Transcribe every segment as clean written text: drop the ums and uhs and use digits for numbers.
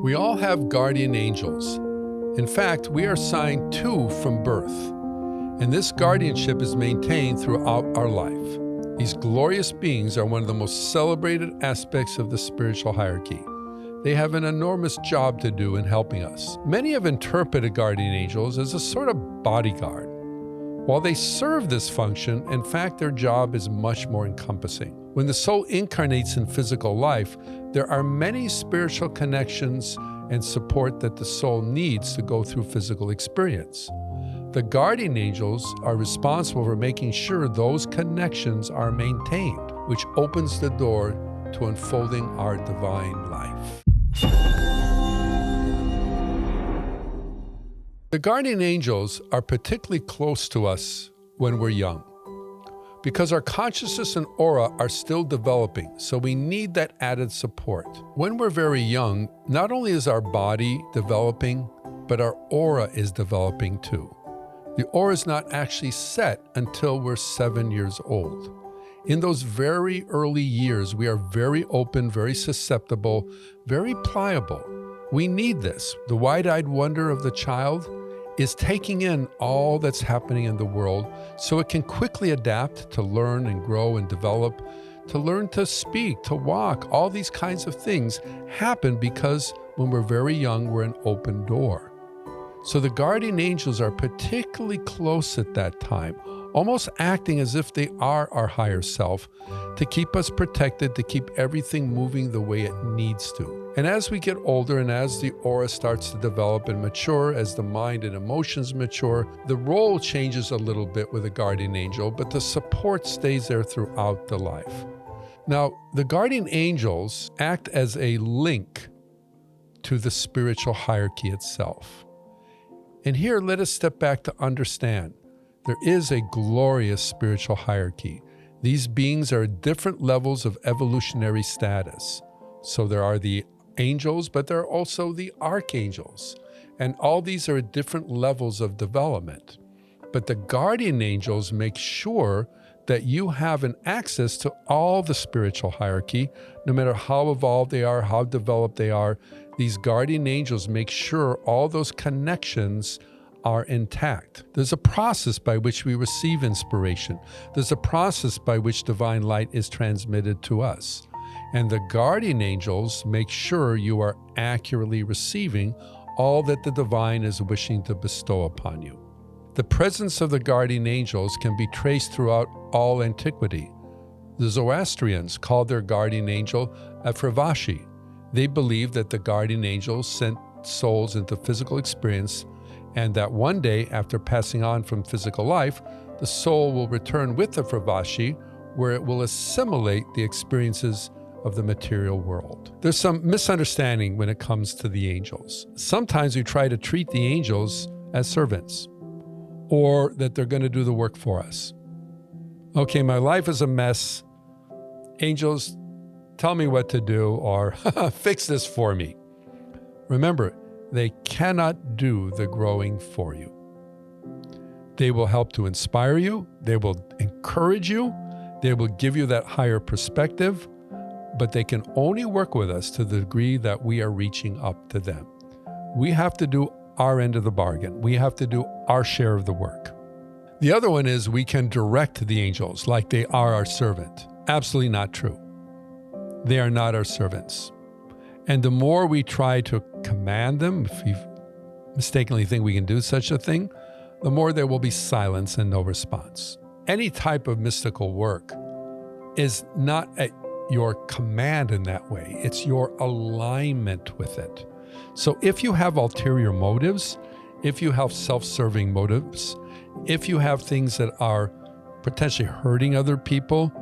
We all have guardian angels. In fact, we are assigned 2 from birth, and this guardianship is maintained throughout our life. These glorious beings are one of the most celebrated aspects of the spiritual hierarchy. They have an enormous job to do in helping us. Many have interpreted guardian angels as a sort of bodyguard. While they serve this function, in fact, their job is much more encompassing. When the soul incarnates in physical life, there are many spiritual connections and support that the soul needs to go through physical experience. The guardian angels are responsible for making sure those connections are maintained, which opens the door to unfolding our divine life. The guardian angels are particularly close to us when we're young, because our consciousness and aura are still developing, so we need that added support. When we're very young, not only is our body developing, but our aura is developing too. The aura is not actually set until we're 7 years old. In those very early years, we are very open, very susceptible, very pliable. We need this. The wide-eyed wonder of the child is taking in all that's happening in the world so it can quickly adapt to learn and grow and develop, to learn to speak, to walk. All these kinds of things happen because when we're very young, we're an open door. So the guardian angels are particularly close at that time, almost acting as if they are our higher self, to keep us protected, to keep everything moving the way it needs to. And as we get older and as the aura starts to develop and mature, as the mind and emotions mature, the role changes a little bit with a guardian angel, but the support stays there throughout the life. Now, the guardian angels act as a link to the spiritual hierarchy itself. And here, let us step back to understand there is a glorious spiritual hierarchy. These beings are at different levels of evolutionary status. So there are the angels, but there are also the archangels. And all these are at different levels of development. But the guardian angels make sure that you have an access to all the spiritual hierarchy, no matter how evolved they are, how developed they are. These guardian angels make sure all those connections are intact. There's a process by which we receive inspiration. There's a process by which divine light is transmitted to us. And the guardian angels make sure you are accurately receiving all that the divine is wishing to bestow upon you. The presence of the guardian angels can be traced throughout all antiquity. The Zoroastrians called their guardian angel a Fravashi. They believed that the guardian angels sent souls into physical experience, and that one day, after passing on from physical life, the soul will return with the Fravashi, where it will assimilate the experiences of the material world. There's some misunderstanding when it comes to the angels. Sometimes we try to treat the angels as servants, or that they're going to do the work for us. Okay, my life is a mess. Angels, tell me what to do, or fix this for me. Remember, they cannot do the growing for you. They will help to inspire you. They will encourage you. They will give you that higher perspective, but they can only work with us to the degree that we are reaching up to them. We have to do our end of the bargain. We have to do our share of the work. The other one is we can direct the angels like they are our servant. Absolutely not true. They are not our servants. And the more we try to command them, if we mistakenly think we can do such a thing, the more there will be silence and no response. Any type of mystical work is not at your command in that way. It's your alignment with it. So if you have ulterior motives, if you have self-serving motives, if you have things that are potentially hurting other people,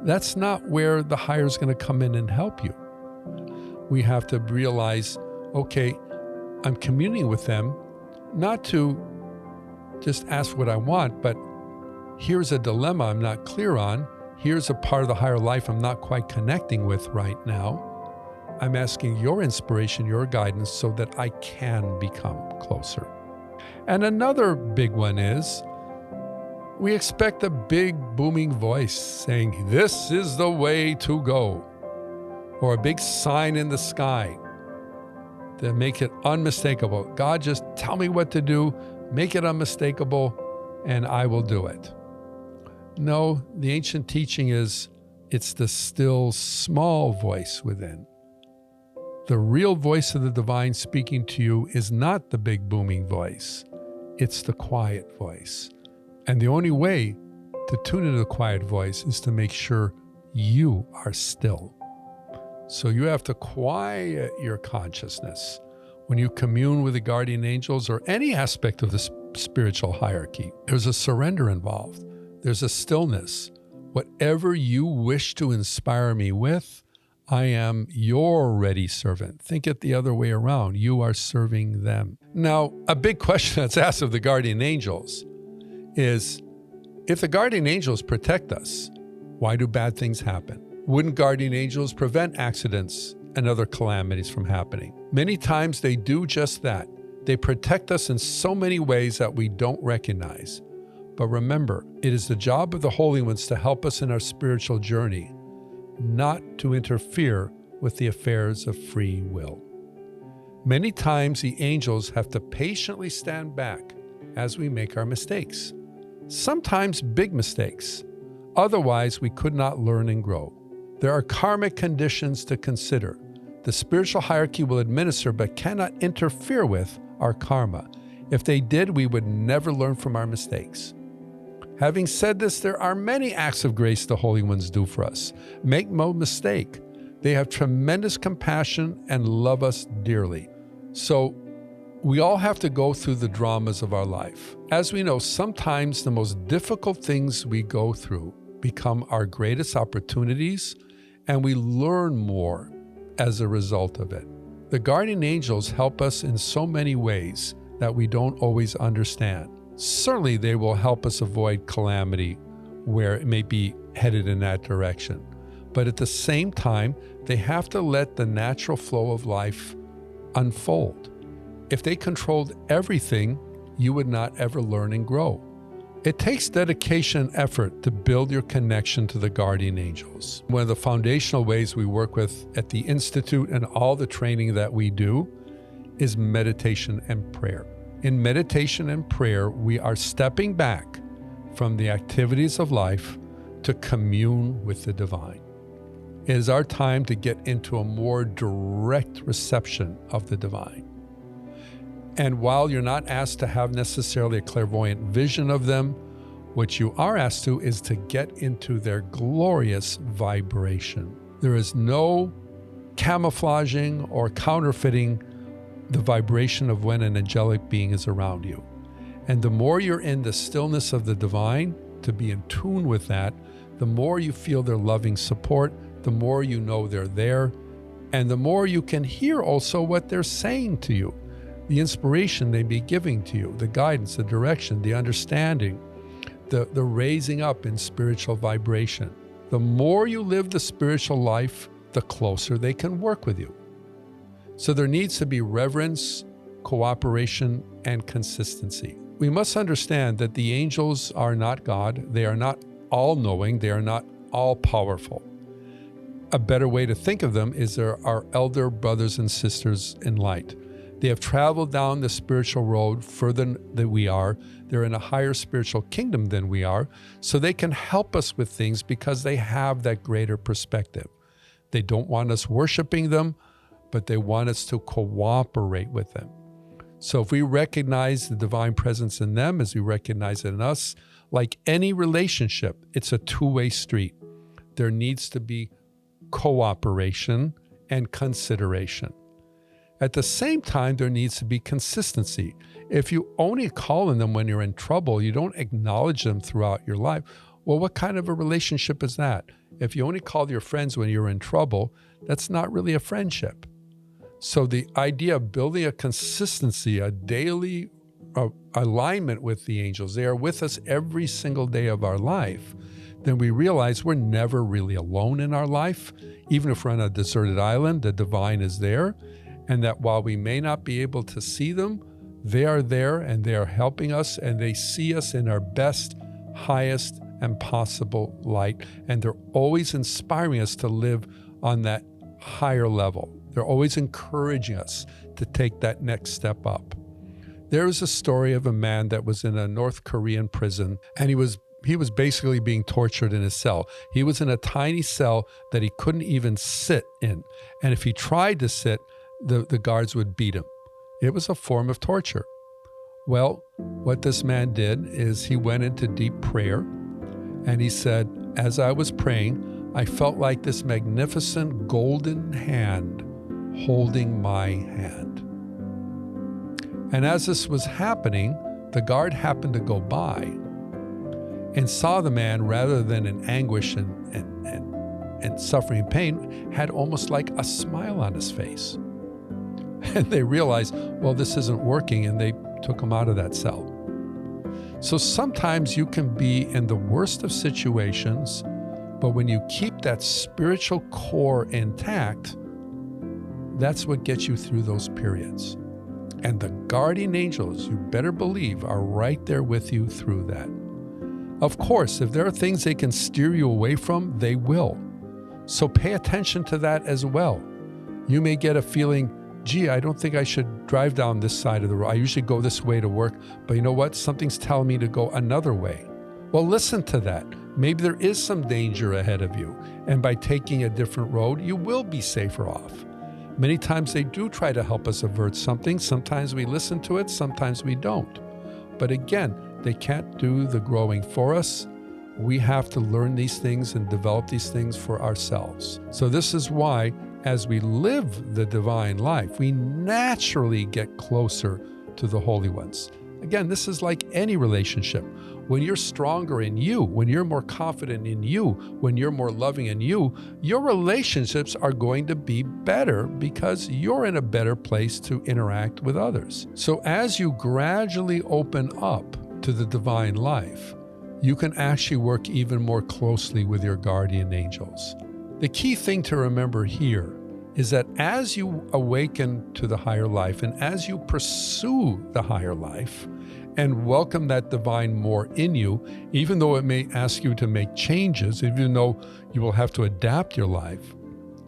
that's not where the higher is going to come in and help you. We have to realize, okay, I'm communing with them, not to just ask what I want, but here's a dilemma I'm not clear on. Here's a part of the higher life I'm not quite connecting with right now. I'm asking your inspiration, your guidance, so that I can become closer. And another big one is, we expect a big booming voice saying, this is the way to go, or a big sign in the sky. to make it unmistakable. God, just tell me what to do, make it unmistakable, and I will do it. No, the ancient teaching is it's the still small voice within. The real voice of the divine speaking to you is not the big booming voice. It's the quiet voice. And the only way to tune into the quiet voice is to make sure you are still. So you have to quiet your consciousness when you commune with the guardian angels or any aspect of the spiritual hierarchy. There's a surrender involved. There's a stillness. Whatever you wish to inspire me with, I am your ready servant. Think it the other way around. You are serving them. Now, a big question that's asked of the guardian angels is, if the guardian angels protect us, why do bad things happen? Wouldn't guardian angels prevent accidents and other calamities from happening? Many times they do just that. They protect us in so many ways that we don't recognize. But remember, it is the job of the holy ones to help us in our spiritual journey, not to interfere with the affairs of free will. Many times the angels have to patiently stand back as we make our mistakes. Sometimes big mistakes. Otherwise, we could not learn and grow. There are karmic conditions to consider. The spiritual hierarchy will administer but cannot interfere with our karma. If they did, we would never learn from our mistakes. Having said this, there are many acts of grace the Holy Ones do for us. Make no mistake, they have tremendous compassion and love us dearly. So we all have to go through the dramas of our life. As we know, sometimes the most difficult things we go through become our greatest opportunities, and we learn more as a result of it. The guardian angels help us in so many ways that we don't always understand. Certainly, they will help us avoid calamity where it may be headed in that direction. But at the same time, they have to let the natural flow of life unfold. If they controlled everything, you would not ever learn and grow. It takes dedication and effort to build your connection to the guardian angels. One of the foundational ways we work with at the Institute and all the training that we do is meditation and prayer. In meditation and prayer, we are stepping back from the activities of life to commune with the divine. It is our time to get into a more direct reception of the divine. And while you're not asked to have necessarily a clairvoyant vision of them, what you are asked to is to get into their glorious vibration. There is no camouflaging or counterfeiting the vibration of when an angelic being is around you. And the more you're in the stillness of the divine, to be in tune with that, the more you feel their loving support, the more you know they're there, and the more you can hear also what they're saying to you. The inspiration they be giving to you, the guidance, the direction, the understanding, the raising up in spiritual vibration. The more you live the spiritual life, the closer they can work with you. So there needs to be reverence, cooperation, and consistency. We must understand that the angels are not God. They are not all-knowing. They are not all-powerful. A better way to think of them is they're our elder brothers and sisters in light. They have traveled down the spiritual road further than we are. They're in a higher spiritual kingdom than we are, so they can help us with things because they have that greater perspective. They don't want us worshiping them, but they want us to cooperate with them. So if we recognize the divine presence in them as we recognize it in us, like any relationship, it's a two-way street. There needs to be cooperation and consideration. At the same time, there needs to be consistency. If you only call on them when you're in trouble, you don't acknowledge them throughout your life, well, what kind of a relationship is that? If you only call your friends when you're in trouble, that's not really a friendship. So the idea of building a consistency, a daily alignment with the angels, they are with us every single day of our life, then we realize we're never really alone in our life. Even if we're on a deserted island, the divine is there. And that while we may not be able to see them, they are there and they are helping us and they see us in our best, highest, and possible light. And they're always inspiring us to live on that higher level. They're always encouraging us to take that next step up. There is a story of a man that was in a North Korean prison, and he was basically being tortured in his cell. He was in a tiny cell that he couldn't even sit in. And if he tried to sit, the guards would beat him. It was a form of torture. Well, what this man did is he went into deep prayer, and he said, as I was praying, I felt like this magnificent golden hand holding my hand. And as this was happening, the guard happened to go by and saw the man, rather than in anguish and suffering and pain, had almost like a smile on his face. And they realized, well, this isn't working, and they took him out of that cell. So sometimes you can be in the worst of situations, but when you keep that spiritual core intact, that's what gets you through those periods. And the guardian angels, you better believe, are right there with you through that. Of course, if there are things they can steer you away from, they will. So pay attention to that as well. You may get a feeling, gee, I don't think I should drive down this side of the road. I usually go this way to work, but you know what? Something's telling me to go another way. Well, listen to that. Maybe there is some danger ahead of you, and by taking a different road, you will be safer off. Many times they do try to help us avert something. Sometimes we listen to it, sometimes we don't. But again, they can't do the growing for us. We have to learn these things and develop these things for ourselves. So this is why, as we live the divine life, we naturally get closer to the holy ones. Again, this is like any relationship. When you're stronger in you, when you're more confident in you, when you're more loving in you, your relationships are going to be better because you're in a better place to interact with others. So as you gradually open up to the divine life, you can actually work even more closely with your guardian angels. The key thing to remember here is that as you awaken to the higher life and as you pursue the higher life and welcome that divine more in you, even though it may ask you to make changes, even though you will have to adapt your life,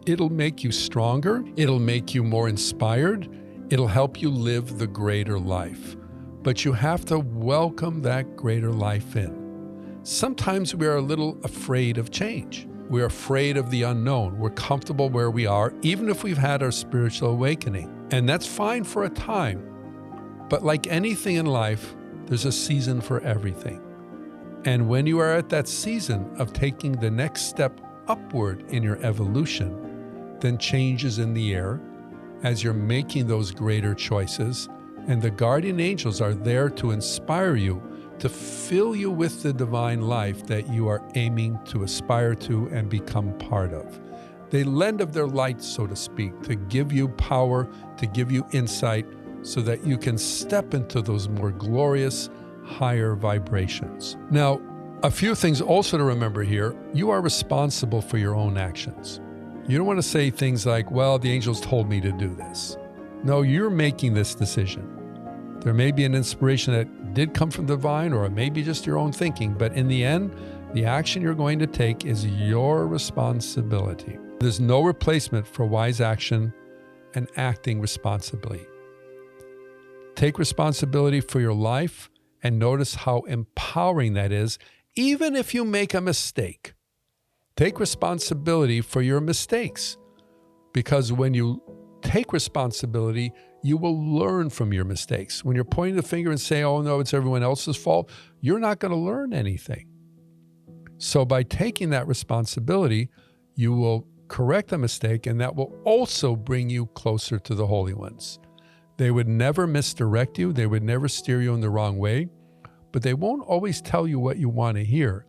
it'll make you stronger, it'll make you more inspired, it'll help you live the greater life. But you have to welcome that greater life in. Sometimes we are a little afraid of change. We're afraid of the unknown. We're comfortable where we are, even if we've had our spiritual awakening. And that's fine for a time. But like anything in life, there's a season for everything. And when you are at that season of taking the next step upward in your evolution, then change is in the air as you're making those greater choices. And the guardian angels are there to inspire you, to fill you with the divine life that you are aiming to aspire to and become part of. They lend of their light, so to speak, to give you power, to give you insight, so that you can step into those more glorious, higher vibrations. Now, a few things also to remember here. You are responsible for your own actions. You don't want to say things like, well, the angels told me to do this. No, you're making this decision. There may be an inspiration that did come from the divine, or it may be just your own thinking, but in the end, the action you're going to take is your responsibility. There's no replacement for wise action and acting responsibly. Take responsibility for your life and notice how empowering that is, even if you make a mistake. Take responsibility for your mistakes, because when you take responsibility, you will learn from your mistakes. When you're pointing the finger and saying, oh no, it's everyone else's fault, you're not going to learn anything. So by taking that responsibility, you will correct the mistake, and that will also bring you closer to the holy ones. They would never misdirect you. They would never steer you in the wrong way, but they won't always tell you what you want to hear.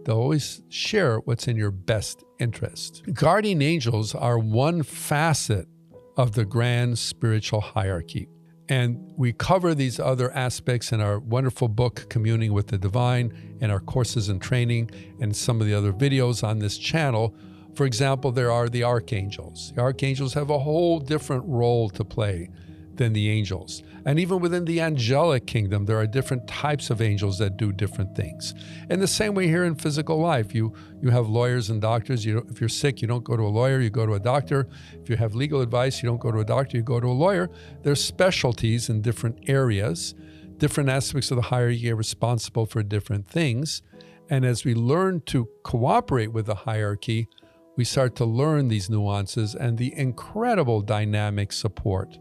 They'll always share what's in your best interest. Guardian angels are one facet of the grand spiritual hierarchy. And we cover these other aspects in our wonderful book, Communing with the Divine, and our courses and training, and some of the other videos on this channel. For example, there are the archangels. The archangels have a whole different role to play. than the angels. And even within the angelic kingdom, there are different types of angels that do different things. In the same way here in physical life, you have lawyers and doctors. If you're sick, you don't go to a lawyer, you go to a doctor. If you have legal advice, you don't go to a doctor, you go to a lawyer. There's specialties in different areas. Different aspects of the hierarchy are responsible for different things. And as we learn to cooperate with the hierarchy, we start to learn these nuances and the incredible dynamic support.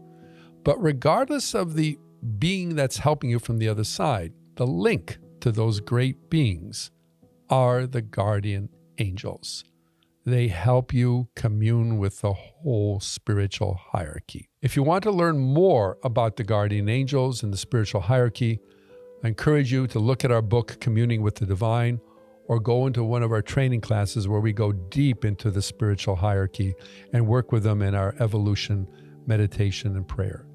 But regardless of the being that's helping you from the other side, the link to those great beings are the guardian angels. They help you commune with the whole spiritual hierarchy. If you want to learn more about the guardian angels and the spiritual hierarchy, I encourage you to look at our book, Communing with the Divine, or go into one of our training classes where we go deep into the spiritual hierarchy and work with them in our evolution, meditation, and prayer.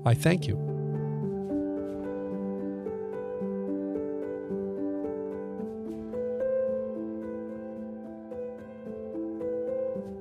I thank you.